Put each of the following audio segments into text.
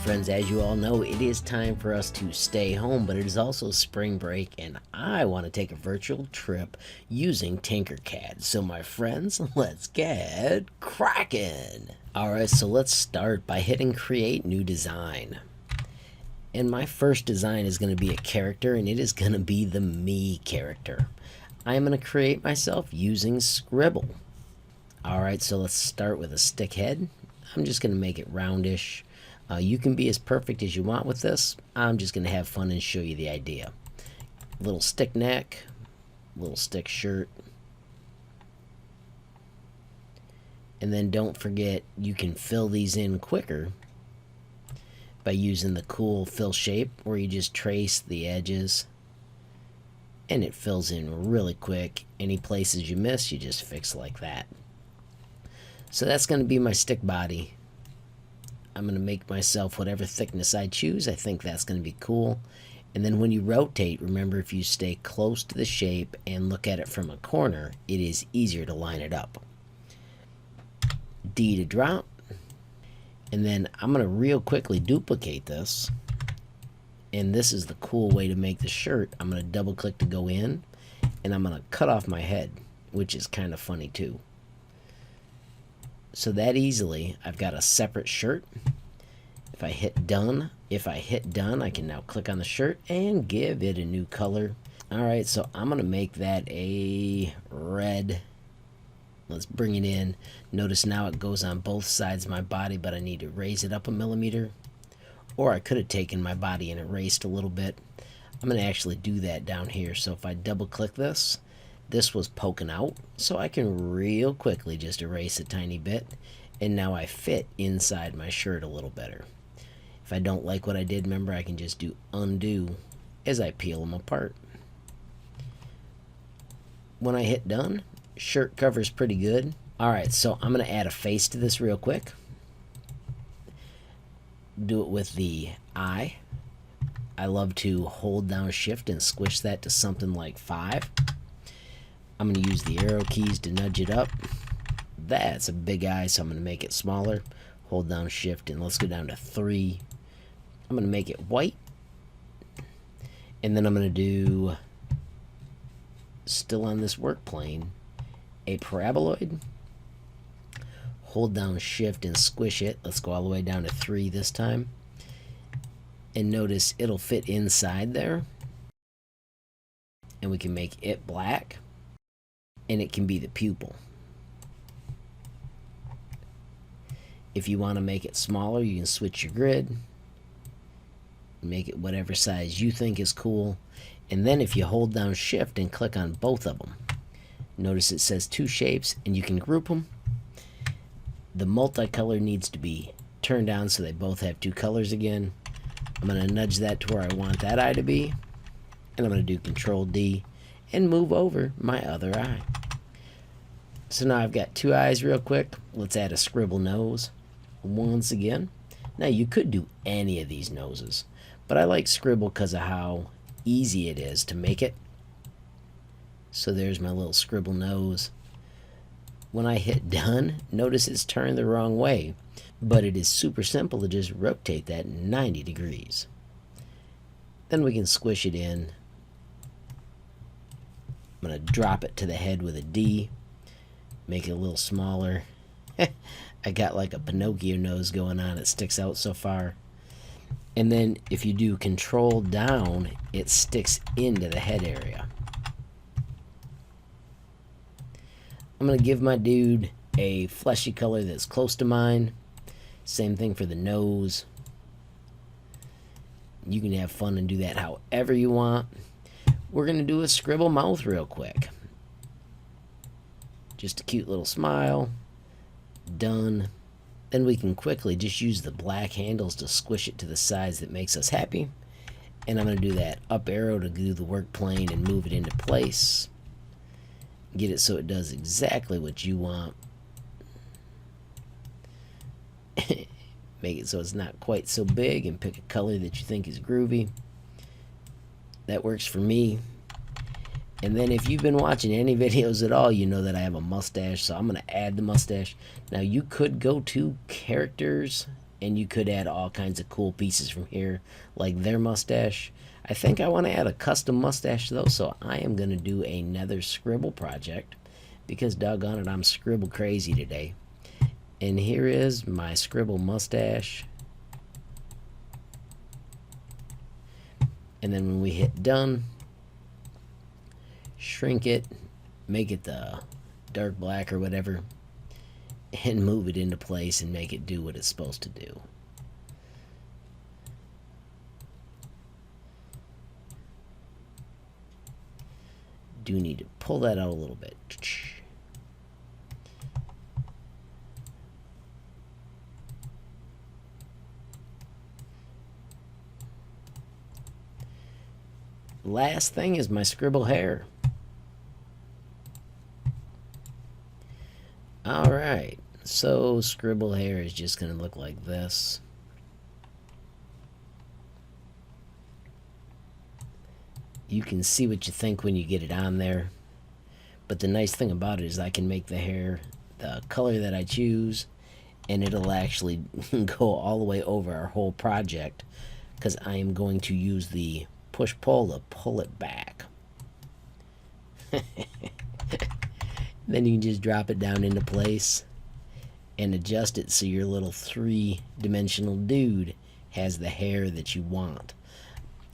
friends, as you all know, it is time for us to stay home, but it is also spring break, and I want to take a virtual trip using Tinkercad. So my friends, let's get cracking! Alright, so let's start by hitting Create New Design. And my first design is going to be a character, and it is going to be the me character. I am going to create myself using Scribble. Alright, so let's start with a stick head. I'm just going to make it roundish. You can be as perfect as you want with this. I'm just going to have fun and show you the idea. Little stick neck, little stick shirt. And then don't forget, you can fill these in quicker by using the cool fill shape where you just trace the edges and it fills in really quick. Any places you miss, you just fix like that. So that's going to be my stick body. I'm going to make myself whatever thickness I choose. I think that's going to be cool. And then when you rotate, remember, if you stay close to the shape and look at it from a corner, it is easier to line it up. D to drop. And then I'm going to real quickly duplicate this. And this is the cool way to make the shirt. I'm going to double click to go in. And I'm going to cut off my head, which is kind of funny too. So that easily, I've got a separate shirt. If I hit done, I can now click on the shirt and give it a new color. Alright, so I'm going to make that a red. Let's bring it in. Notice now it goes on both sides of my body, but I need to raise it up a millimeter. Or I could have taken my body and erased a little bit. I'm going to actually do that down here. So if I double click this, this was poking out, so I can real quickly just erase a tiny bit, and now I fit inside my shirt a little better. If I don't like what I did, remember, I can just do undo as I peel them apart. When I hit done, shirt covers pretty good. Alright, so I'm going to add a face to this real quick. Do it with the eye. I love to hold down shift and squish that to something like 5. I'm going to use the arrow keys to nudge it up. That's a big eye, so I'm going to make it smaller. Hold down shift and let's go down to 3. I'm going to make it white. And then I'm going to do, still on this work plane, a paraboloid. Hold down shift and squish it. Let's go all the way down to 3 this time. And notice it'll fit inside there. And we can make it black. And it can be the pupil. If you want to make it smaller, you can switch your grid. Make it whatever size you think is cool. And then if you hold down shift and click on both of them, notice it says 2 shapes and you can group them. The multicolor needs to be turned on so they both have 2 colors again. I'm going to nudge that to where I want that eye to be. And I'm going to do Control D and move over my other eye. So now I've got 2 eyes real quick. Let's add a scribble nose once again. Now you could do any of these noses, but I like Scribble because of how easy it is to make it. So there's my little scribble nose. When I hit done, notice it's turned the wrong way, but it is super simple to just rotate that 90 degrees. Then we can squish it in. I'm going to drop it to the head with a D. Make it a little smaller. I got like a Pinocchio nose going on. It sticks out so far. And then if you do Control down, it sticks into the head area. I'm going to give my dude a fleshy color that's close to mine. Same thing for the nose. You can have fun and do that however you want. We're going to do a scribble mouth real quick. Just a cute little smile. Done. Then we can quickly just use the black handles to squish it to the size that makes us happy. And I'm going to do that up arrow to do the work plane and move it into place. Get it so it does exactly what you want. Make it so it's not quite so big and pick a color that you think is groovy. That works for me. And then if you've been watching any videos at all, you know that I have a mustache, so I'm going to add the mustache. Now you could go to characters And you could add all kinds of cool pieces from here, like their mustache. I think I want to add a custom mustache though, so I am going to do another Scribble project because doggone it, I'm Scribble crazy today. And here is my Scribble mustache. And then when we hit done, shrink it, make it the dark black or whatever, and move it into place and make it do what it's supposed to do. Do need to pull that out a little bit. Last thing is my Scribble hair. Alright, so Scribble hair is just going to look like this. You can see what you think when you get it on there. But the nice thing about it is I can make the hair the color that I choose, and it'll actually go all the way over our whole project because I am going to use the push-pull to pull it back. Then you can just drop it down into place and adjust it so your little three-dimensional dude has the hair that you want.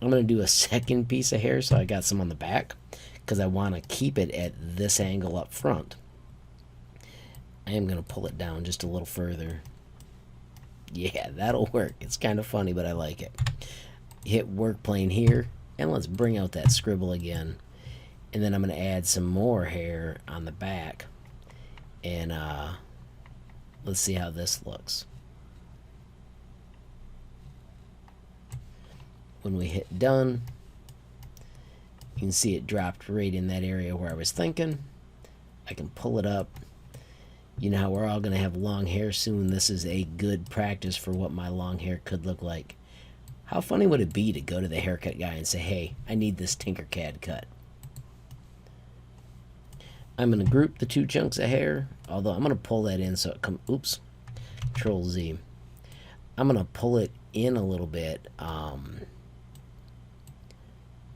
I'm going to do a second piece of hair, so I got some on the back because I want to keep it at this angle up front. I am going to pull it down just a little further. Yeah, that'll work. It's kind of funny, but I like it. Hit work plane here, and let's bring out that Scribble again. And then I'm going to add some more hair on the back. And let's see how this looks. When we hit done, you can see it dropped right in that area where I was thinking. I can pull it up. You know how we're all going to have long hair soon. This is a good practice for what my long hair could look like. How funny would it be to go to the haircut guy and say, hey, I need this Tinkercad cut? I'm going to group the two chunks of hair, although I'm going to pull that in so it comes, oops, Control Z. I'm going to pull it in a little bit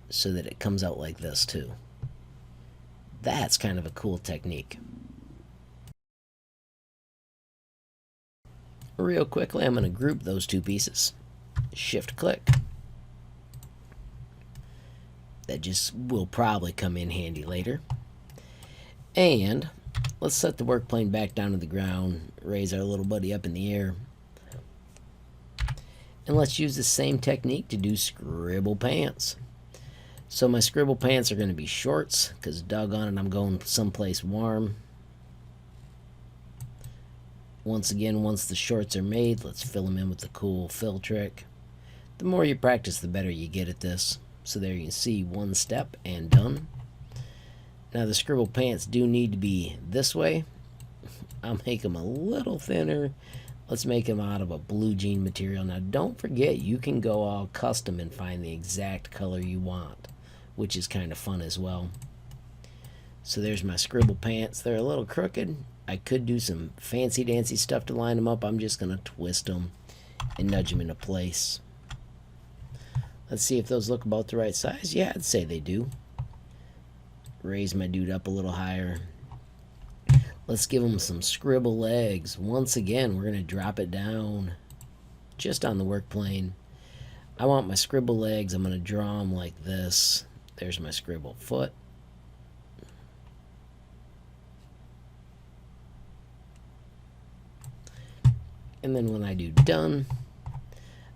so that it comes out like this too. That's kind of a cool technique. Real quickly, I'm going to group those two pieces. Shift click. That just will probably come in handy later. And let's set the work plane back down to the ground, raise our little buddy up in the air. And let's use the same technique to do Scribble Pants. So my Scribble Pants are going to be shorts, because doggone it, I'm going someplace warm. Once again, once the shorts are made, let's fill them in with the cool fill trick. The more you practice, the better you get at this. So there you can see one step and done. Now the Scribble Pants do need to be this way. I'll make them a little thinner. Let's make them out of a blue jean material. Now don't forget, you can go all custom and find the exact color you want, which is kind of fun as well. So there's my Scribble Pants. They're a little crooked. I could do some fancy dancy stuff to line them up. I'm just going to twist them and nudge them into place. Let's see if those look about the right size. Yeah, I'd say they do. Raise my dude up a little higher. Let's give him some Scribble Legs. Once again, we're going to drop it down just on the work plane. I want my Scribble Legs. I'm going to draw them like this. There's my Scribble foot. And then when I do done,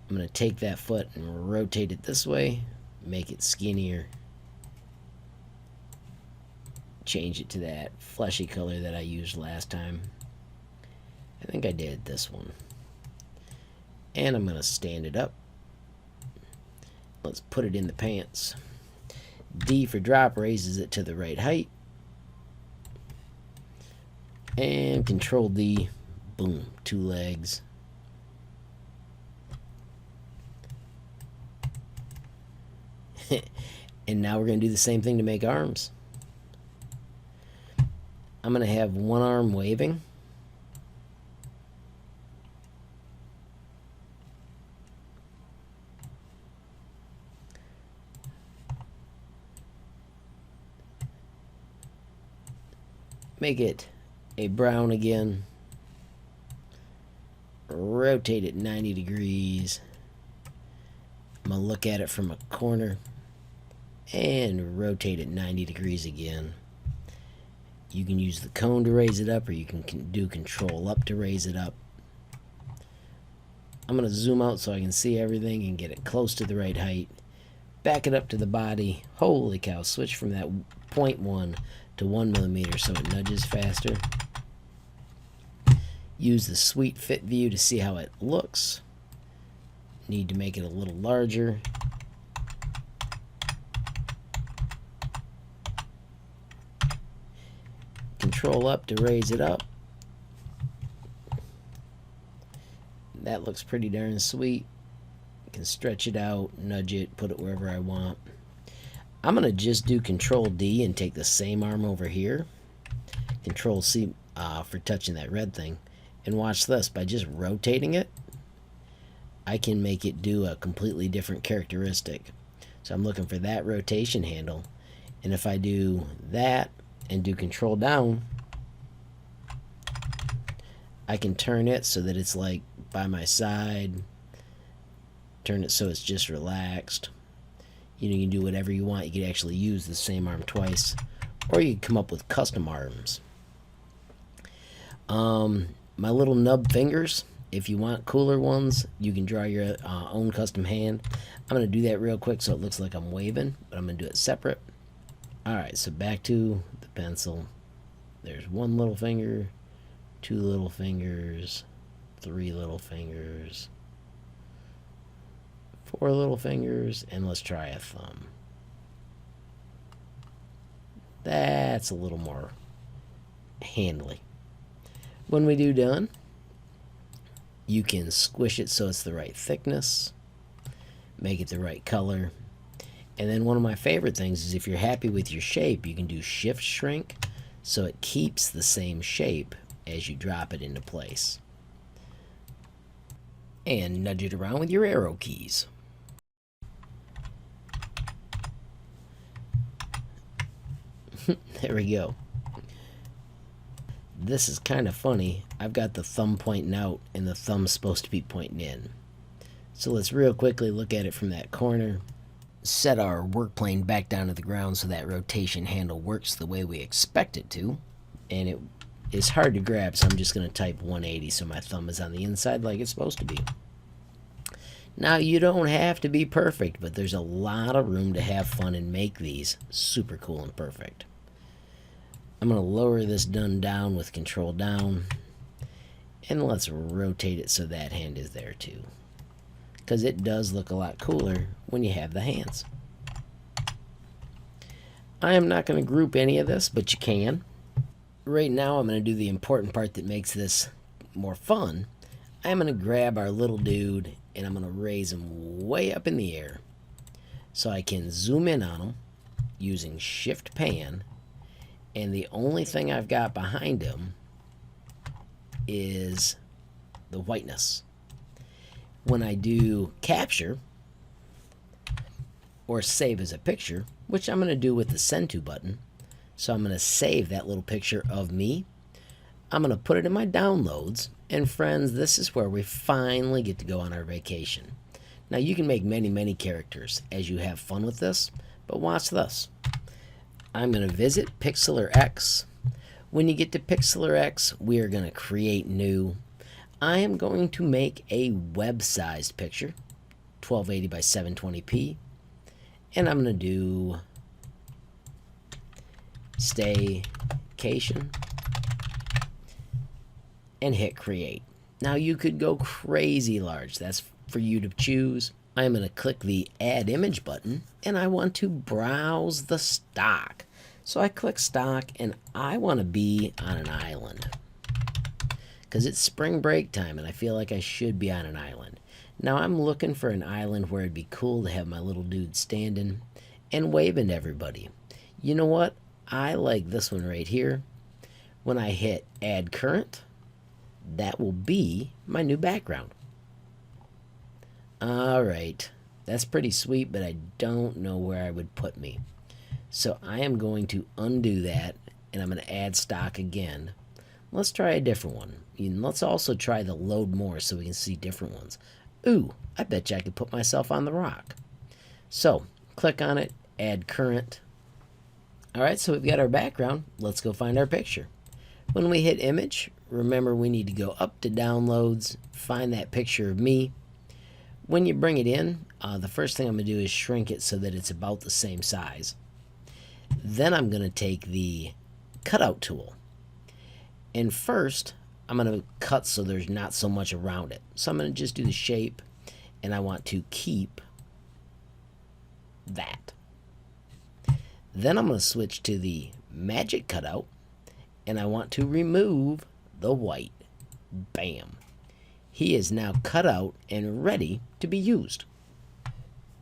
I'm going to take that foot and rotate it this way, make it skinnier. Change it to that fleshy color that I used last time. I think I did this one. And I'm going to stand it up. Let's put it in the pants. D for drop raises it to the right height. And Control D, boom, two legs. And now we're going to do the same thing to make arms. I'm going to have one arm waving. make it a brown again, rotate it 90 degrees. I'm going to look at it from a corner and rotate it 90 degrees again. You can use the cone to raise it up, or you can do control up to raise it up. I'm going to zoom out so I can see everything and get it close to the right height. Back it up to the body. Holy cow, switch from that 0.1 to 1 millimeter so it nudges faster. Use the sweet fit view to see how it looks. Need to make it a little larger. Control up to raise it up. That looks pretty darn sweet. Can stretch it out, nudge it, put it wherever I want. I'm going to just do Control D and take the same arm over here. Control C for touching that red thing. And watch this. By just rotating it, I can make it do a completely different characteristic. So I'm looking for that rotation handle. And if I do that and do Control down, I can turn it so that it's like by my side. Turn it so it's just relaxed. You know, you can do whatever you want. You can actually use the same arm twice, or you can come up with custom arms. My little nub fingers, if you want cooler ones, you can draw your own custom hand. I'm going to do that real quick so it looks like I'm waving, but I'm going to do it separate. Alright, so back to the pencil. There's one little finger, two little fingers, three little fingers, four little fingers, and let's try a thumb. That's a little more handly. When we do done, you can squish it so it's the right thickness, make it the right color. And then one of my favorite things is if you're happy with your shape, you can do shift shrink so it keeps the same shape as you drop it into place. And nudge it around with your arrow keys. There we go. This is kind of funny. I've got the thumb pointing out and the thumb's supposed to be pointing in. So let's real quickly look at it from that corner. Set our work plane back down to the ground so that rotation handle works the way we expect it to. And it is hard to grab, so I'm just going to type 180 so my thumb is on the inside like it's supposed to be. Now, you don't have to be perfect, but there's a lot of room to have fun and make these super cool and perfect. I'm going to lower this done down with Control down, and let's rotate it so that hand is there too, because it does look a lot cooler when you have the hands. I am not going to group any of this, but you can. Right now I'm going to do the important part that makes this more fun. I'm going to grab our little dude and I'm going to raise him way up in the air so I can zoom in on him using Shift Pan, and the only thing I've got behind him is the whiteness. When I do capture or save as a picture, which I'm going to do with the send to button, so I'm going to save that little picture of me. I'm going to put it in my downloads, and friends, this is where we finally get to go on our vacation. Now you can make many characters as you have fun with this, but watch this. I'm going to visit Pixlr X. When you get to Pixlr X, we are going to create new. I am going to make a web-sized picture, 1280 by 720p, and I'm going to do Staycation and hit create. Now you could go crazy large. That's for you to choose. I'm going to click the add image button and I want to browse the stock. So I click stock and I want to be on an island because it's spring break time and I feel like I should be on an island. Now I'm looking for an island where it'd be cool to have my little dude standing and waving to everybody. You know what? I like this one right here. When I hit add current, that will be my new background. Alright, that's pretty sweet, but I don't know where I would put me. So I am going to undo that and I'm going to add stock again. Let's try a different one. And let's also try the load more so we can see different ones. Ooh, I bet you I could put myself on the rock. So, click on it, add current. Alright, so we've got our background. Let's go find our picture. When we hit image, remember we need to go up to downloads, find that picture of me. When you bring it in, the first thing I'm going to do is shrink it so that it's about the same size. Then I'm going to take the cutout tool. And first, I'm going to cut so there's not so much around it. So I'm going to just do the shape, and I want to keep that. Then I'm going to switch to the magic cutout, and I want to remove the white. Bam. He is now cut out and ready to be used.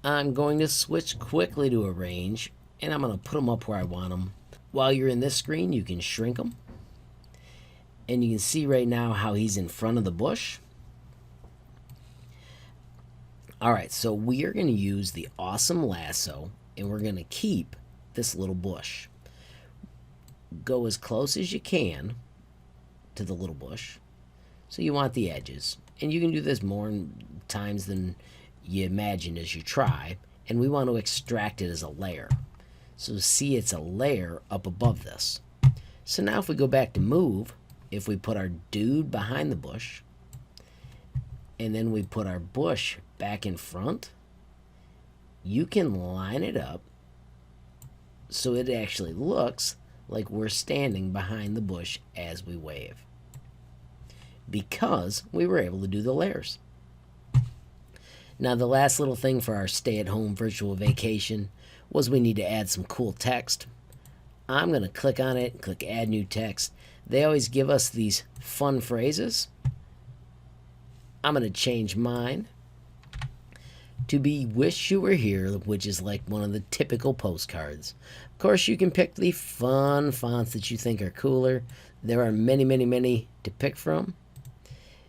I'm going to switch quickly to arrange, and I'm going to put them up where I want them. While you're in this screen, you can shrink them. And you can see right now how he's in front of the bush. Alright, so we are going to use the awesome lasso, and we're going to keep this little bush. Go as close as you can to the little bush. So you want the edges. And you can do this more times than you imagine as you try. And we want to extract it as a layer. So see, it's a layer up above this. So now if we go back to move, if we put our dude behind the bush, and then we put our bush back in front, you can line it up so it actually looks like we're standing behind the bush as we wave, because we were able to do the layers. Now the last little thing for our stay-at-home virtual vacation was we need to add some cool text. I'm going to click on it, click add new text. They always give us these fun phrases. I'm going to change mine to be wish you were here, which is like one of the typical postcards. Of course, you can pick the fun fonts that you think are cooler. There are many, many, many to pick from.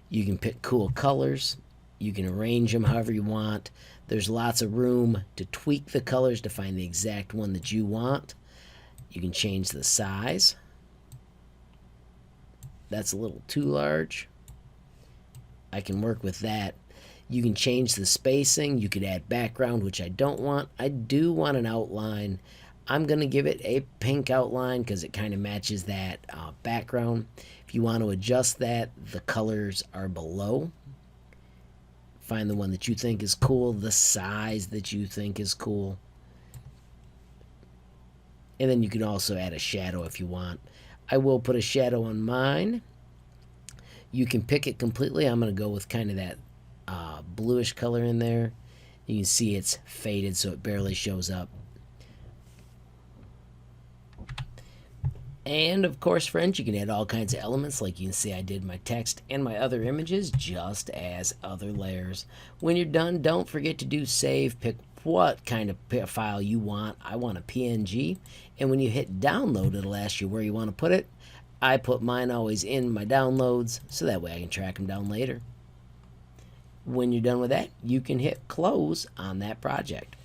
You can pick cool colors. You can arrange them however you want. There's lots of room to tweak the colors to find the exact one that you want. You can change the size. That's a little too large. I can work with that. You can change the spacing. You could add background, which I don't want. I do want an outline. I'm going to give it a pink outline because it kind of matches that background. If you want to adjust that, the colors are below. Find the one that you think is cool, the size that you think is cool. And then you can also add a shadow if you want. I will put a shadow on mine. You can pick it completely. I'm going to go with kind of that bluish color in there. You can see it's faded so it barely shows up. And of course, friends, you can add all kinds of elements, like you can see I did my text and my other images just as other layers. When you're done, don't forget to do save. Pick what kind of file you want. I want a PNG, and when you hit download, it'll ask you where you want to put it. I put mine always in my downloads, so that way I can track them down later. When you're done with that, you can hit close on that project.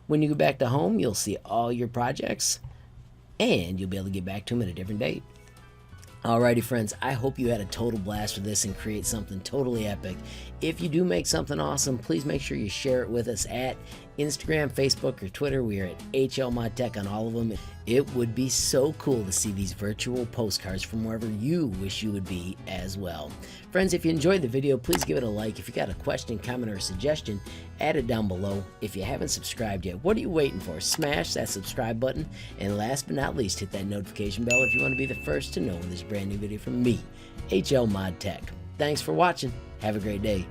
When you go back to home, you'll see all your projects, and you'll be able to get back to them at a different date. Alrighty, friends, I hope you had a total blast with this and create something totally epic. If you do make something awesome, please make sure you share it with us at Instagram, Facebook, or Twitter. We are at HLModTech on all of them. It would be so cool to see these virtual postcards from wherever you wish you would be as well. Friends, if you enjoyed the video, please give it a like. If you got a question, comment, or suggestion, add it down below. If you haven't subscribed yet, what are you waiting for? Smash that subscribe button. And last but not least, hit that notification bell if you want to be the first to know when there's a brand new video from me, HLModTech. Thanks for watching. Have a great day.